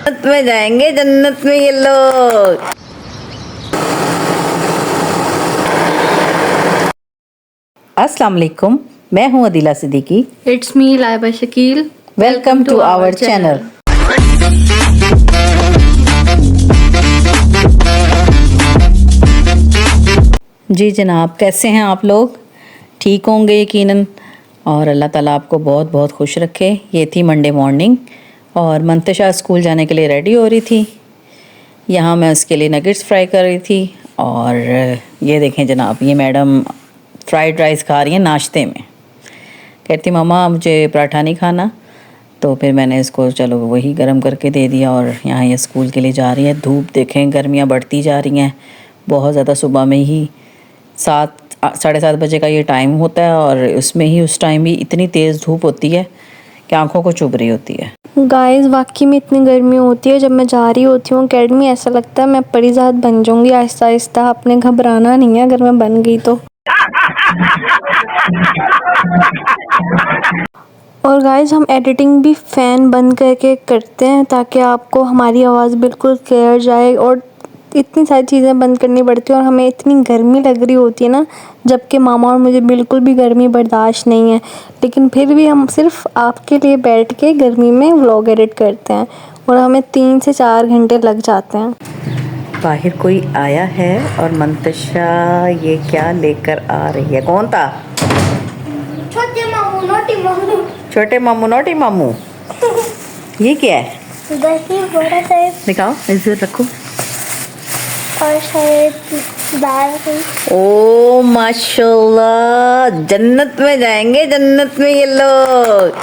जन्नत में जाएंगे, जन्नत में ये लोग। अस्सलाम वालेकुम, मैं हूँ Adila Siddiqui. It's me Laiba Shakeel. Welcome to our channel. जी जनाब, कैसे हैं आप लोग? ठीक होंगे यकीनन, और अल्लाह ताला आपको बहुत बहुत खुश रखे। ये थी मंडे मॉर्निंग और मंतशा स्कूल जाने के लिए रेडी हो रही थी। यहाँ मैं उसके लिए नगेट्स फ्राई कर रही थी, और ये देखें जनाब, ये मैडम फ्राइड राइस खा रही हैं नाश्ते में। कहती मामा मुझे पराठा नहीं खाना, तो फिर मैंने इसको चलो वही गरम करके दे दिया। और यहाँ ये स्कूल के लिए जा रही है। धूप देखें, गर्मियाँ बढ़ती जा रही हैं बहुत ज़्यादा। सुबह में ही 7-7:30 बजे का ये टाइम होता है, और उसमें ही उस टाइम भी इतनी तेज़ धूप होती है कि आंखों को चुभ रही होती है। गाइस वाकई में इतनी गर्मी होती है। जब मैं जा रही होती हूँ अकेडमी, ऐसा लगता है मैं परिजात बन जाऊंगी आहिस्ता आहिस्ता। आपने घबराना नहीं है अगर मैं बन गई तो। और गाइस हम एडिटिंग भी फ़ैन बंद करके करते हैं ताकि आपको हमारी आवाज़ बिल्कुल क्लियर जाए। और इतनी सारी चीज़ें बंद करनी पड़ती हैं, और हमें इतनी गर्मी लग रही होती है ना, जबकि मामा और मुझे बिल्कुल भी गर्मी बर्दाश्त नहीं है। लेकिन फिर भी हम सिर्फ आपके लिए बैठ के गर्मी में व्लॉग एडिट करते हैं, और हमें 3 से 4 घंटे लग जाते हैं। बाहर कोई आया है और मंतशा ये क्या लेकर आ रही है? कौन था? छोटे मामू, नोटी मामू। छोटे मामू, नोटी मामू। ये क्या है? दही बड़ा सा दिखाओ, इसे रखो। और शायद दाल है। ओ माशाल्लाह, जन्नत में जाएंगे, जन्नत में ये लोग।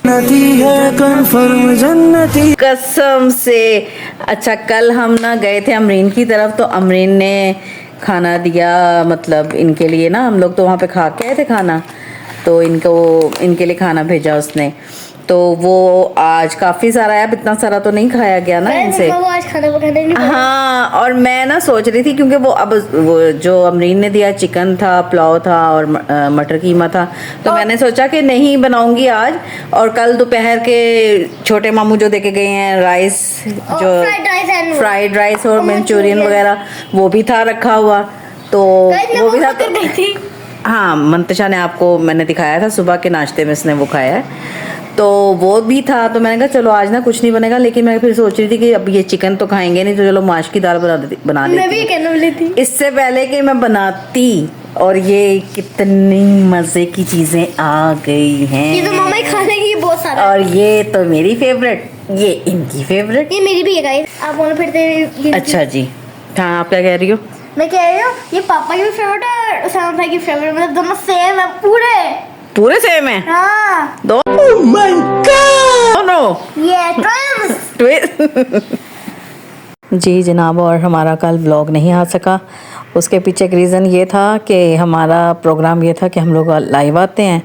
जन्नती है कन्फर्म जन्नती। कसम से। अच्छा, कल हम ना गए थे अमरीन की तरफ, तो अमरीन ने खाना दिया, मतलब इनके लिए ना, हम लोग तो वहाँ पे खा के आए थे खाना, तो इनके लिए खाना भेजा उसने। तो वो आज काफ़ी सारा है, अब इतना सारा तो नहीं खाया गया ना इनसे। वो आज खाना पकाने नहीं पड़ा। हाँ, और मैं ना सोच रही थी, क्योंकि वो जो अमरीन ने दिया चिकन था, पुलाव था और मटर कीमा था, तो मैंने सोचा कि नहीं बनाऊंगी आज। और कल दोपहर के छोटे मामू जो देके गए हैं राइस, जो फ्राइड राइस और मंचूरियन वगैरह, वो भी था रखा हुआ, तो वो भी था। हाँ, मंतशा ने आपको मैंने दिखाया था, सुबह के नाश्ते में इसने वो खाया है, तो वो भी था। तो मैंने कहा चलो आज ना कुछ नहीं बनेगा, लेकिन मैं फिर सोच रही थी कि अब ये चिकन तो खाएंगे नहीं, तो चलो माश की दाल बना लेती। मैं भी कहने वाली थी इससे पहले कि मैं बनाती, और ये कितनी मज़े की चीज़ें आ गई हैं। ये तो मामा ही खा लेंगे, ये बहुत सारा। और ये तो मेरी फेवरेट, ये इनकी फेवरेट, ये मेरी भी है गाइस। आप बोलो फिर से। अच्छा जी, हाँ आप क्या कह रही हो? मैं कह रही हूँ ये पापा की भी फेवरेट है और सलमान भाई की फेवरेट, मतलब दोनों सेम है पूरे सेम है। हाँ। Oh my God! दोनों ये ट्विंस। जी जनाब, और हमारा कल व्लॉग नहीं आ सका। उसके पीछे एक रीज़न ये था कि हमारा प्रोग्राम ये था कि हम लोग लाइव आते हैं,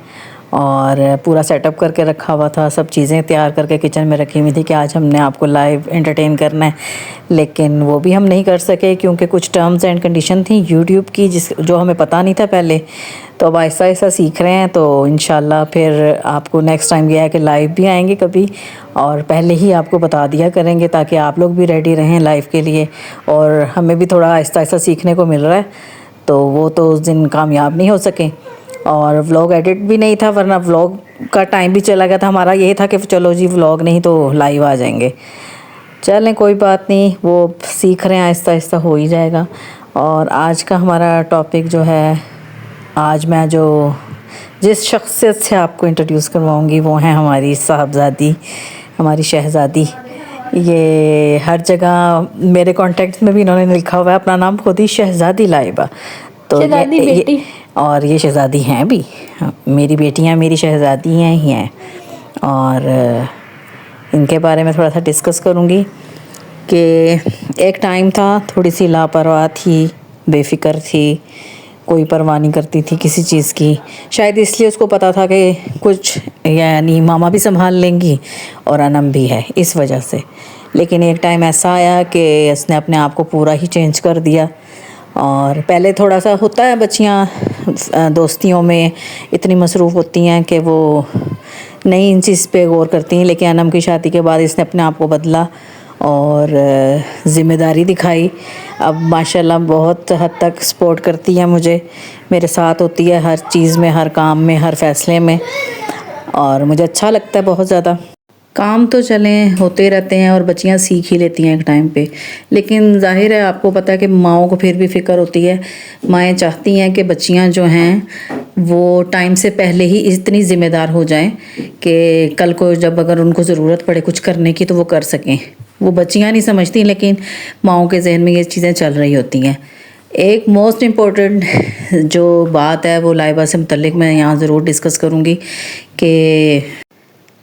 और पूरा सेटअप करके रखा हुआ था, सब चीज़ें तैयार करके किचन में रखी हुई थी कि आज हमने आपको लाइव एंटरटेन करना है। लेकिन वो भी हम नहीं कर सके, क्योंकि कुछ टर्म्स एंड कंडीशन थी यूट्यूब की जो हमें पता नहीं था पहले। तो अब आहिस्ता आहिस्ता सीख रहे हैं, तो इंशाल्लाह फिर आपको नेक्स्ट टाइम ये है कि लाइव भी आएंगे कभी, और पहले ही आपको बता दिया करेंगे ताकि आप लोग भी रेडी रहें लाइव के लिए। और हमें भी थोड़ा आहिस्ता आहिस्ता सीखने को मिल रहा है, तो वो तो उस दिन कामयाब नहीं हो सके। और व्लॉग एडिट भी नहीं था, वरना व्लॉग का टाइम भी चला गया था। हमारा ये था कि चलो जी व्लॉग नहीं तो लाइव आ जाएंगे। चलें कोई बात नहीं, वो सीख रहे हैं, आहिस्ता आहिस्ता हो ही जाएगा। और आज का हमारा टॉपिक जो है, आज मैं जिस शख्सियत से आपको इंट्रोड्यूस करवाऊंगी वो है हमारी साहबजादी, हमारी शहज़ादी। ये हर जगह मेरे कॉन्टेक्ट में भी इन्होंने लिखा हुआ है अपना नाम खुद ही, शहज़ादी लाइबा। तो शहज़ादी बेटी। और ये शहज़ादी हैं भी, मेरी बेटियां मेरी शहज़ादी हैं ही हैं। और इनके बारे में थोड़ा सा डिस्कस करूँगी कि एक टाइम था, थोड़ी सी लापरवाह थी, बेफ़िक्र थी, कोई परवाह नहीं करती थी किसी चीज़ की। शायद इसलिए उसको पता था कि कुछ यानी मामा भी संभाल लेंगी और अनम भी है, इस वजह से। लेकिन एक टाइम ऐसा आया कि उसने अपने आप को पूरा ही चेंज कर दिया। और पहले थोड़ा सा होता है, बच्चियाँ दोस्तियों में इतनी मसरूफ़ होती हैं कि वो नहीं इन चीज़ पे गौर करती हैं। लेकिन अनम की शादी के बाद इसने अपने आप को बदला और ज़िम्मेदारी दिखाई। अब माशाल्लाह बहुत हद तक सपोर्ट करती है मुझे, मेरे साथ होती है हर चीज़ में, हर काम में, हर फैसले में, और मुझे अच्छा लगता है बहुत ज़्यादा। काम तो चलें होते रहते हैं और बच्चियां सीख ही लेती हैं एक टाइम पे, लेकिन जाहिर है आपको पता है कि माओं को फिर भी फ़िक्र होती है। माएँ चाहती हैं कि बच्चियां जो हैं वो टाइम से पहले ही इतनी ज़िम्मेदार हो जाएं कि कल को जब अगर उनको ज़रूरत पड़े कुछ करने की तो वो कर सकें। वो बच्चियां नहीं समझती, लेकिन माओं के जहन में ये चीज़ें चल रही होती हैं। एक मोस्ट इम्पॉर्टेंट जो बात है वो लाइबा से मुतल्लिक मैं यहाँ ज़रूर डिस्कस करूँगी कि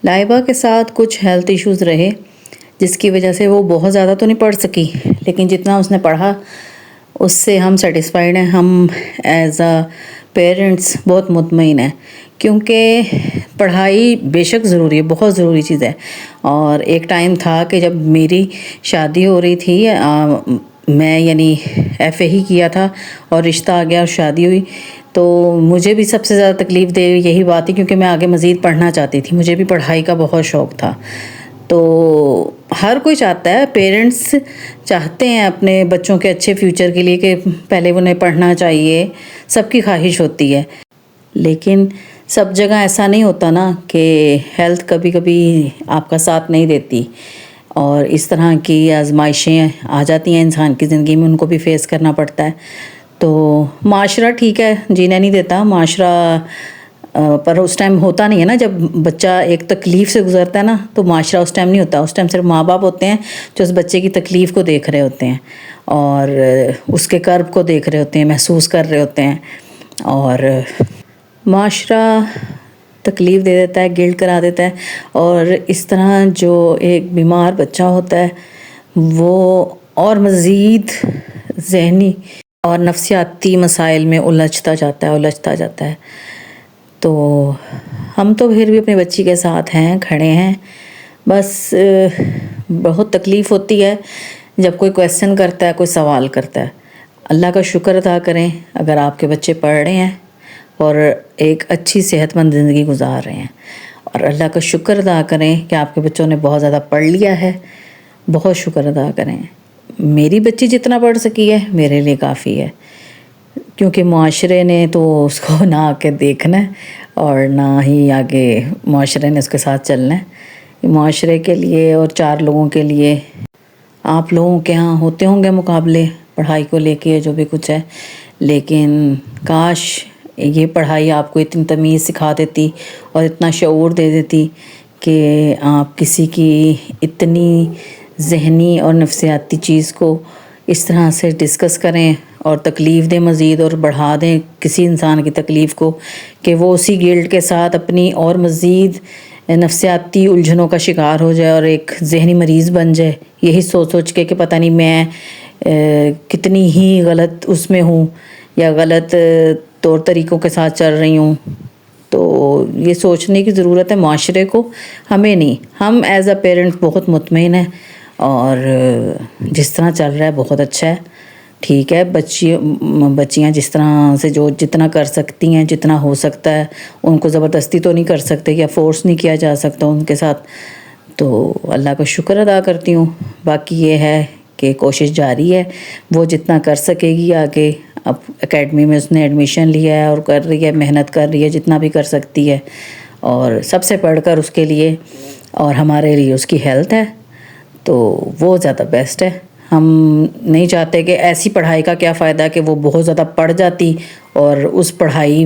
लाइबा के साथ कुछ हेल्थ इश्यूज़ रहे जिसकी वजह से वो बहुत ज़्यादा तो नहीं पढ़ सकी, लेकिन जितना उसने पढ़ा उससे हम सेटिस्फाइड हैं। हम एज़ अ पेरेंट्स बहुत मुतमईन हैं, क्योंकि पढ़ाई बेशक ज़रूरी है, बहुत ज़रूरी चीज़ है। और एक टाइम था कि जब मेरी शादी हो रही थी, मैं यानी एफ़ए ही किया था और रिश्ता आ गया और शादी हुई, तो मुझे भी सबसे ज़्यादा तकलीफ़ दे यही बात थी, क्योंकि मैं आगे मज़ीद पढ़ना चाहती थी, मुझे भी पढ़ाई का बहुत शौक़ था। तो हर कोई चाहता है, पेरेंट्स चाहते हैं अपने बच्चों के अच्छे फ्यूचर के लिए कि पहले उन्हें पढ़ना चाहिए, सबकी ख्वाहिश होती है। लेकिन सब जगह ऐसा नहीं होता ना कि हेल्थ कभी कभी आपका साथ नहीं देती, और इस तरह की आजमाइशें आ जाती हैं इंसान की ज़िंदगी में, उनको भी फेस करना पड़ता है। तो माशरा ठीक है, जीने नहीं देता माशरा, पर उस टाइम होता नहीं है ना, जब बच्चा एक तकलीफ़ से गुजरता है ना, तो माशरा उस टाइम नहीं होता। उस टाइम सिर्फ माँ बाप होते हैं जो उस बच्चे की तकलीफ़ को देख रहे होते हैं और उसके कर्ब को देख रहे होते हैं, महसूस कर रहे होते हैं। और माशरा तकलीफ़ दे देता है, गिल्ट करा देता है, और इस तरह जो एक बीमार बच्चा होता है वो और मज़ीद ज़हनी और नफ्सियाती मसाइल में उलझता जाता है। तो हम तो फिर भी अपनी बच्ची के साथ हैं, खड़े हैं। बस बहुत तकलीफ़ होती है जब कोई क्वेश्चन करता है, कोई सवाल करता है। अल्लाह का शुक्र अदा करें अगर आपके बच्चे पढ़ रहे हैं और एक अच्छी सेहतमंद ज़िंदगी गुजार रहे हैं, और अल्लाह का शुक्र अदा करें कि आपके बच्चों ने बहुत ज़्यादा पढ़ लिया है, बहुत शुक्र अदा करें। मेरी बच्ची जितना पढ़ सकी है मेरे लिए काफ़ी है, क्योंकि मुआशरे ने तो उसको ना आके देखना है और ना ही आगे मुआशरे ने उसके साथ चलना है। मुआशरे के लिए और 4 लोगों के लिए आप लोगों के यहाँ होते होंगे मुकाबले पढ़ाई को लेके, जो भी कुछ है, लेकिन काश ये पढ़ाई आपको इतनी तमीज़ सिखा देती और इतना शऊर दे देती कि आप किसी की इतनी ज़हनी और नफ्सियाती चीज़ को इस तरह से डिस्कस करें और तकलीफ़ दें मज़ीद, और बढ़ा दें किसी इंसान की तकलीफ़ को कि वो उसी गिल्ट के साथ अपनी और मज़ीद नफ्सियाती उलझनों का शिकार हो जाए और एक ज़हनी मरीज़ बन जाए, यही सोच के कि पता नहीं मैं कितनी ही गलत उसमें हूँ या गलत तौर तरीक़ों के साथ चल रही हूँ। तो ये सोचने की ज़रूरत है माशरे को, हमें नहीं। हम एज़ अ पेरेंट्स बहुत मुतमईन हैं और जिस तरह चल रहा है बहुत अच्छा है, ठीक है। बच्चियाँ जिस तरह से जो जितना कर सकती हैं, जितना हो सकता है, उनको ज़बरदस्ती तो नहीं कर सकते या फ़ोर्स नहीं किया जा सकता उनके साथ। तो अल्लाह का शुक्र अदा करती हूँ। बाकी ये है कि कोशिश जारी है, वो जितना कर सकेगी आगे। अब एकेडमी में उसने एडमिशन लिया है और कर रही है, मेहनत कर रही है जितना भी कर सकती है, और सबसे पढ़कर उसके लिए और हमारे लिए उसकी हेल्थ है, तो वो ज़्यादा बेस्ट है। हम नहीं चाहते कि ऐसी पढ़ाई का क्या फ़ायदा कि वो बहुत ज़्यादा पढ़ जाती और उस पढ़ाई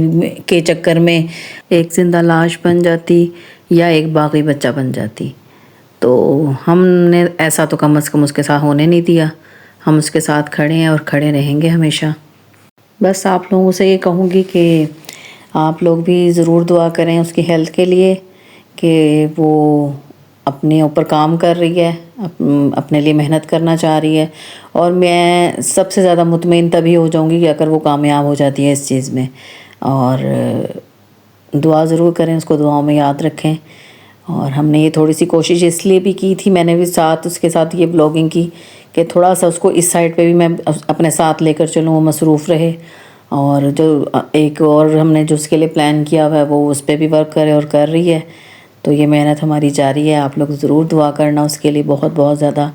के चक्कर में एक ज़िंदा लाश बन जाती या एक बागी बच्चा बन जाती। तो हमने ऐसा तो कम से कम उसके साथ होने नहीं दिया। हम उसके साथ खड़े हैं और खड़े रहेंगे हमेशा। बस आप लोगों से ये कहूँगी कि आप लोग भी ज़रूर दुआ करें उसकी हेल्थ के लिए कि वो अपने ऊपर काम कर रही है, अपने लिए मेहनत करना चाह रही है, और मैं सबसे ज़्यादा मुतमईन तभी हो जाऊँगी कि अगर वो कामयाब हो जाती है इस चीज़ में। और दुआ ज़रूर करें, उसको दुआओं में याद रखें। और हमने ये थोड़ी सी कोशिश इसलिए भी की थी, मैंने भी साथ उसके साथ ये ब्लॉगिंग की कि थोड़ा सा उसको इस साइड पे भी मैं अपने साथ लेकर चलूँ, वो मसरूफ़ रहे, और जो एक और हमने जो उसके लिए प्लान किया हुआ है वो उस पर भी वर्क करे और कर रही है। तो ये मेहनत हमारी जारी है। आप लोग ज़रूर दुआ करना उसके लिए बहुत बहुत ज़्यादा।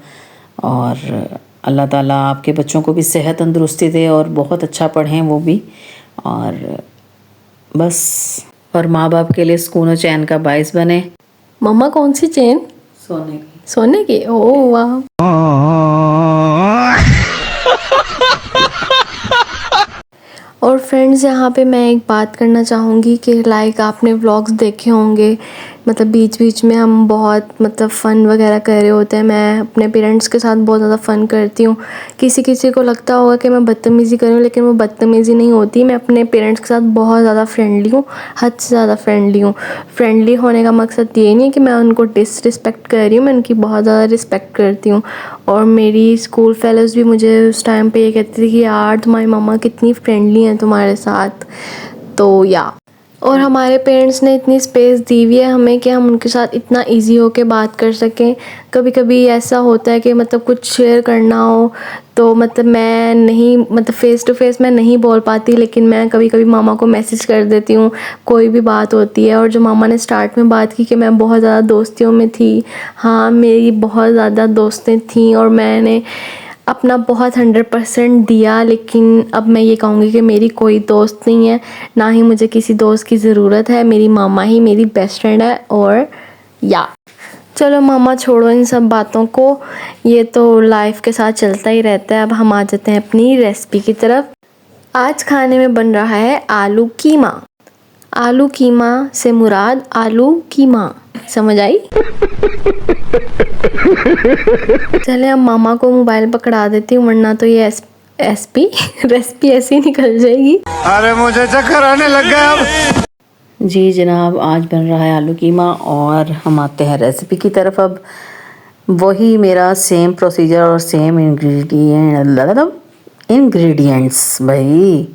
और अल्लाह ताला आपके बच्चों को भी सेहत तंदुरुस्ती दे और बहुत अच्छा पढ़ें वो भी, और बस, और माँ बाप के लिए सुकून और चैन का बाइस बने। मम्मा कौन सी चेन? सोने की। सोने की? ओह वाह। और फ्रेंड्स, यहाँ पे मैं एक बात करना चाहूँगी कि लाइक आपने व्लॉग्स देखे होंगे, मतलब बीच बीच में हम बहुत मतलब फ़न वगैरह कर रहे होते हैं। मैं अपने पेरेंट्स के साथ बहुत ज़्यादा फ़न करती हूँ। किसी किसी को लगता होगा कि मैं बदतमीज़ी कर रही हूँ, लेकिन वो बदतमीज़ी नहीं होती। मैं अपने पेरेंट्स के साथ बहुत ज़्यादा फ्रेंडली हूँ, हद से ज़्यादा फ्रेंडली हूँ। फ्रेंडली होने का मकसद ये नहीं है कि मैं उनको डिसरिस्पेक्ट कर रही हूँ, मैं उनकी बहुत ज़्यादा रिस्पेक्ट करती हूँ। और मेरी स्कूल फेलोज़ भी मुझे उस टाइम पे ये कहती थी कि यार तुम्हारी मम्मा कितनी फ्रेंडली हैं तुम्हारे साथ। तो या, और हमारे पेरेंट्स ने इतनी स्पेस दी हुई है हमें कि हम उनके साथ इतना इजी होके बात कर सकें। कभी कभी ऐसा होता है कि मतलब कुछ शेयर करना हो तो मतलब मैं नहीं, मतलब फ़ेस टू फेस मैं नहीं बोल पाती, लेकिन मैं कभी कभी मामा को मैसेज कर देती हूँ, कोई भी बात होती है। और जो मामा ने स्टार्ट में बात की कि मैं बहुत ज़्यादा दोस्तियों में थी, हाँ मेरी बहुत ज़्यादा दोस्तें थीं और मैंने अपना बहुत 100% दिया, लेकिन अब मैं ये कहूँगी कि मेरी कोई दोस्त नहीं है, ना ही मुझे किसी दोस्त की ज़रूरत है। मेरी मामा ही मेरी बेस्ट फ्रेंड है। और या, चलो मामा छोड़ो इन सब बातों को, ये तो लाइफ के साथ चलता ही रहता है। अब हम आ जाते हैं अपनी रेसिपी की तरफ। आज खाने में बन रहा है आलू कीमा। आलू कीमा से मुराद आलू कीमा, समझ आई? चले अब मामा को मोबाइल पकड़ा देती हूँ, वरना तो ये रेसिपी ऐसी निकल जाएगी। अरे मुझे चक्कर आने लग गया अब। जी जनाब, आज बन रहा है आलू कीमा और हम आते हैं रेसिपी की तरफ। अब वही मेरा सेम प्रोसीजर और सेम इंग्रेडिएंट्स भाई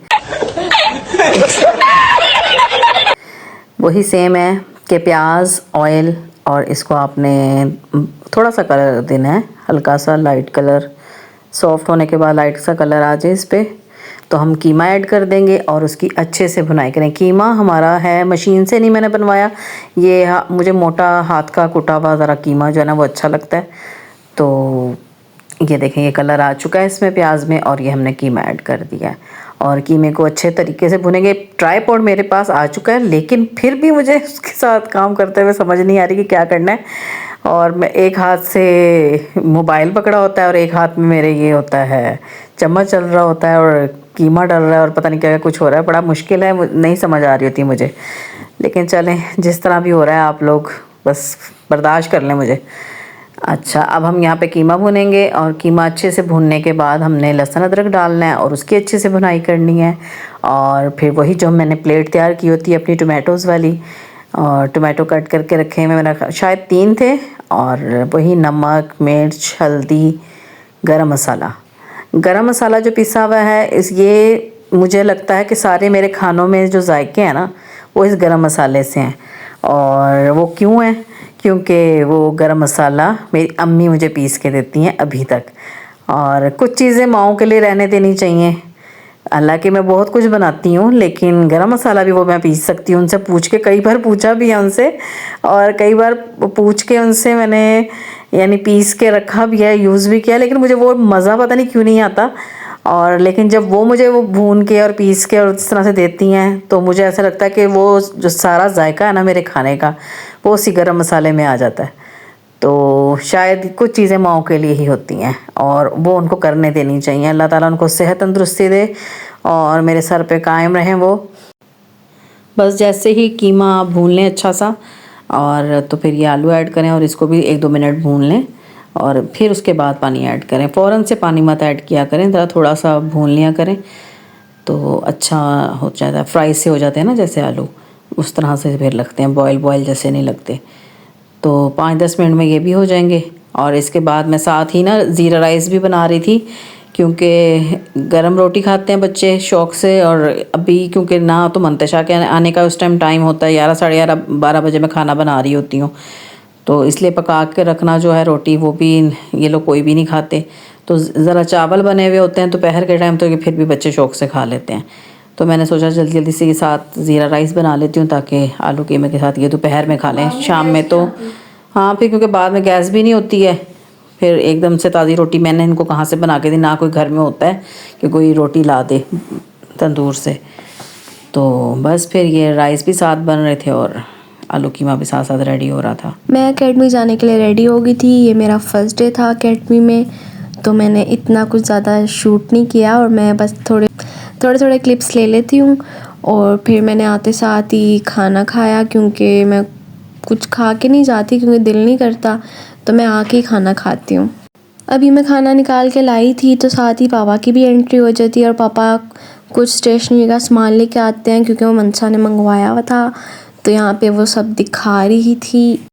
वही सेम है कि प्याज, ऑयल, और इसको आपने थोड़ा सा कलर देना है, हल्का सा लाइट कलर। सॉफ्ट होने के बाद लाइट सा कलर आ जाए इस पर, तो हम कीमा ऐड कर देंगे और उसकी अच्छे से भुनाई करें। कीमा हमारा है, मशीन से नहीं मैंने बनवाया, ये मुझे मोटा हाथ का कुटा हुआ ज़रा कीमा जो है ना वो अच्छा लगता है। तो ये देखें, ये कलर आ चुका है इसमें प्याज में, और ये हमने कीमा ऐड कर दिया है और कीमे को अच्छे तरीके से भुनेंगे। ट्राइपॉड मेरे पास आ चुका है, लेकिन फिर भी मुझे उसके साथ काम करते हुए समझ नहीं आ रही कि क्या करना है। और मैं एक हाथ से मोबाइल पकड़ा होता है और एक हाथ में मेरे ये होता है चम्मच चल रहा होता है और कीमा डल रहा है और पता नहीं क्या कुछ हो रहा है। बड़ा मुश्किल है, नहीं समझ आ रही होती मुझे, लेकिन चलें जिस तरह भी हो रहा है आप लोग बस बर्दाश्त कर लें मुझे। अच्छा, अब हम यहाँ पे कीमा भुनेंगे और कीमा अच्छे से भुनने के बाद हमने लहसुन अदरक डालना है और उसकी अच्छे से भुनाई करनी है। और फिर वही जो मैंने प्लेट तैयार की होती है अपनी टोमेटोज़ वाली, और टोमेटो कट करके रखे हैं, मेरा शायद 3 थे, और वही नमक, मिर्च, हल्दी, गरम मसाला जो पिसा हुआ है, ये मुझे लगता है कि सारे मेरे खानों में जो जायके हैं ना वो इस गरम मसाले से हैं। और वो क्यों है? क्योंकि वो गरम मसाला मेरी अम्मी मुझे पीस के देती हैं अभी तक। और कुछ चीज़ें माओं के लिए रहने देनी चाहिए। हालांकि मैं बहुत कुछ बनाती हूँ, लेकिन गरम मसाला भी वो मैं पीस सकती हूँ। उनसे पूछ के कई बार पूछा भी है उनसे, और कई बार पूछ के उनसे मैंने यानी पीस के रखा भी है, यूज़ भी किया, लेकिन मुझे वो मज़ा पता नहीं क्यों नहीं आता। और लेकिन जब वो मुझे वो भून के और पीस के और इस तरह से देती हैं तो मुझे ऐसा लगता है कि वो जो सारा जायका है ना मेरे खाने का वो उसी गरम मसाले में आ जाता है। तो शायद कुछ चीज़ें माओं के लिए ही होती हैं और वो उनको करने देनी चाहिए। अल्लाह ताला उनको सेहत तंदुरुस्ती दे और मेरे सर पे कायम रहें वो। बस जैसे ही कीमा भून लें अच्छा सा, और तो फिर ये आलू ऐड करें और इसको भी 1-2 मिनट भून लें, और फिर उसके बाद पानी ऐड करें। फ़ौरन से पानी मत ऐड किया करें, ज़रा थोड़ा सा भून लिया करें तो अच्छा हो जाता है। फ्राई से हो जाते हैं ना जैसे आलू, उस तरह से फिर लगते हैं, बॉयल जैसे नहीं लगते। तो 5-10 मिनट में ये भी हो जाएंगे। और इसके बाद मैं साथ ही ना ज़ीरा राइस भी बना रही थी, क्योंकि गरम रोटी खाते हैं बच्चे शौक़ से। और अभी क्योंकि ना तो मंतशा के आने का उस टाइम टाइम होता है, 11, साढ़े 11, 12 बजे मैं खाना बना रही होती हूँ, तो इसलिए पका के रखना जो है रोटी, वो भी ये लोग कोई भी नहीं खाते। तो ज़रा चावल बने हुए होते हैं दोपहर के टाइम, तो ये फिर भी बच्चे शौक़ से खा लेते हैं। तो मैंने सोचा जल्दी जल्दी से ये साथ ज़ीरा राइस बना लेती हूँ, ताकि आलू कीमे के साथ ये दोपहर में खा लें। शाम में तो हाँ, फिर क्योंकि बाद में गैस भी नहीं होती है, फिर एकदम से ताज़ी रोटी मैंने इनको कहाँ से बना के दी, ना कोई घर में होता है कि कोई रोटी ला दे तंदूर से। तो बस फिर ये राइस भी साथ बन रहे थे और आलू कीमा भी साथ साथ रेडी हो रहा था। मैं अकेडमी जाने के लिए रेडी हो गई थी। ये मेरा फर्स्ट डे था अकेडमी में, तो मैंने इतना कुछ ज़्यादा शूट नहीं किया और मैं बस थोड़े क्लिप्स ले लेती हूँ। और फिर मैंने आते साथ ही खाना खाया, क्योंकि मैं कुछ खा के नहीं जाती क्योंकि दिल नहीं करता, तो मैं आके ही खाना खाती हूँ। अभी मैं खाना निकाल के लाई थी तो साथ ही पापा की भी एंट्री हो जाती है और पापा कुछ स्टेशनरी का सामान लेके आते हैं क्योंकि वो मनसा ने मंगवाया हुआ था, तो यहाँ पे वो सब दिखा रही थी।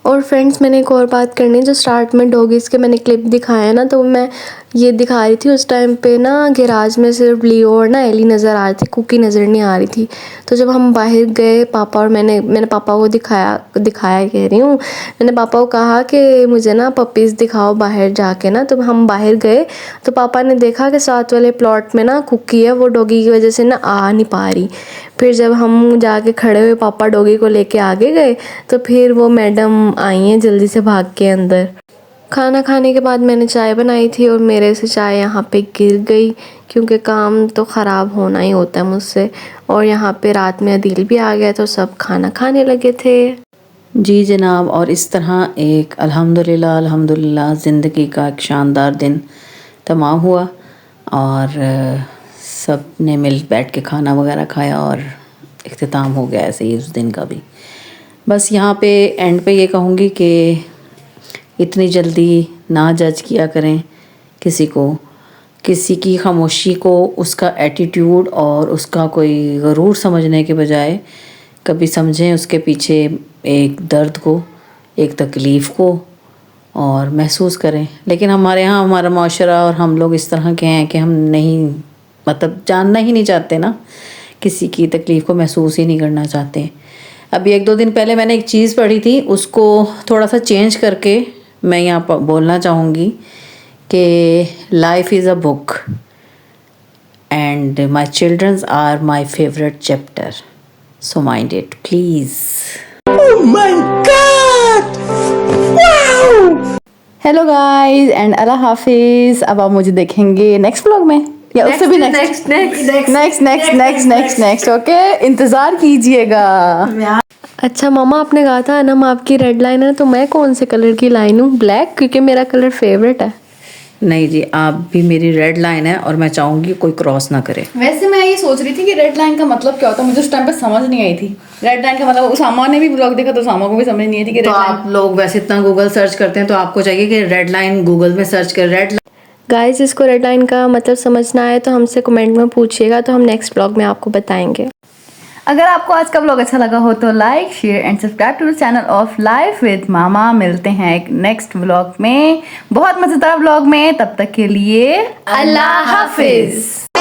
और फ्रेंड्स, मैंने एक और बात करनी है। जो स्टार्ट में डॉगीज़ के मैंने क्लिप दिखाया ना, तो मैं ये दिखा रही थी उस टाइम पे ना गैराज में सिर्फ लियो और ना एली नज़र आ रही थी, कुकी नज़र नहीं आ रही थी। तो जब हम बाहर गए, पापा और मैंने पापा को दिखाया कह रही हूँ, मैंने पापा को कहा कि मुझे ना पपीज़ दिखाओ बाहर जाके ना। तो हम बाहर गए तो पापा ने देखा कि साथ वाले प्लॉट में ना कुकी है, वो डॉगी की वजह से ना आ नहीं पा रही। फिर जब हम जाके खड़े हुए, पापा डॉगी को लेके आगे गए, तो फिर वो मैडम आई हैं जल्दी से भाग के अंदर। खाना खाने के बाद मैंने चाय बनाई थी और मेरे से चाय यहाँ पे गिर गई, क्योंकि काम तो ख़राब होना ही होता है मुझसे। और यहाँ पे रात में अदील भी आ गया तो सब खाना खाने लगे थे। जी जनाब, और इस तरह एक अल्हम्दुलिल्लाह ज़िंदगी का एक शानदार दिन तमाम हुआ और सब ने मिल बैठ के खाना वगैरह खाया और इख्तिताम हो गया ऐसे ही उस दिन का भी। बस यहाँ पे एंड पे ये कहूँगी कि इतनी जल्दी ना जज किया करें किसी को, किसी की खामोशी को उसका एटीट्यूड और उसका कोई गरूर समझने के बजाय कभी समझें उसके पीछे एक दर्द को, एक तकलीफ़ को और महसूस करें। लेकिन हमारे यहाँ हमारा माशरा और हम लोग इस तरह के हैं कि हम नहीं, मतलब जानना ही नहीं चाहते ना, किसी की तकलीफ़ को महसूस ही नहीं करना चाहते। अभी 1-2 दिन पहले मैंने एक चीज़ पढ़ी थी, उसको थोड़ा सा चेंज करके मैं यहाँ पर बोलना चाहूँगी कि life is a book and my childrens are my favourite chapter, so mind it please. Hello guys and अल्लाह हाफिज़। अब आप मुझे देखेंगे नेक्स्ट व्लॉग में या उससे भी नेक्स्ट ओके, इंतज़ार कीजिएगा। अच्छा मामा, आपने कहा था अनम आपकी रेड लाइन है, तो मैं कौन से कलर की लाइन हूँ? ब्लैक, क्योंकि मेरा कलर फेवरेट है। नहीं जी, आप भी मेरी रेड लाइन है और मैं चाहूँगी कोई क्रॉस ना करे। वैसे मैं ये सोच रही थी कि रेड लाइन का मतलब क्या होता है, मुझे उस टाइम पे समझ नहीं आई थी। रेड लाइन का मतलब उसामा ने भी ब्लॉग देखा तो उसामा को भी समझ नहीं आई थी कि तो आप लोग वैसे इतना गूगल सर्च करते हैं तो आपको चाहिए कि रेड लाइन गूगल में सर्च कर रेड। गाइस, जिसको रेड लाइन का मतलब समझना है तो हमसे कमेंट में पूछिएगा, तो हम नेक्स्ट ब्लॉग में आपको बताएंगे। अगर आपको आज का ब्लॉग अच्छा लगा हो तो like, share and subscribe to the channel of life with mama. मिलते हैं एक नेक्स्ट ब्लॉग में, बहुत मज़ेदार ब्लॉग में। तब तक के लिए अल्लाह हाफिज़।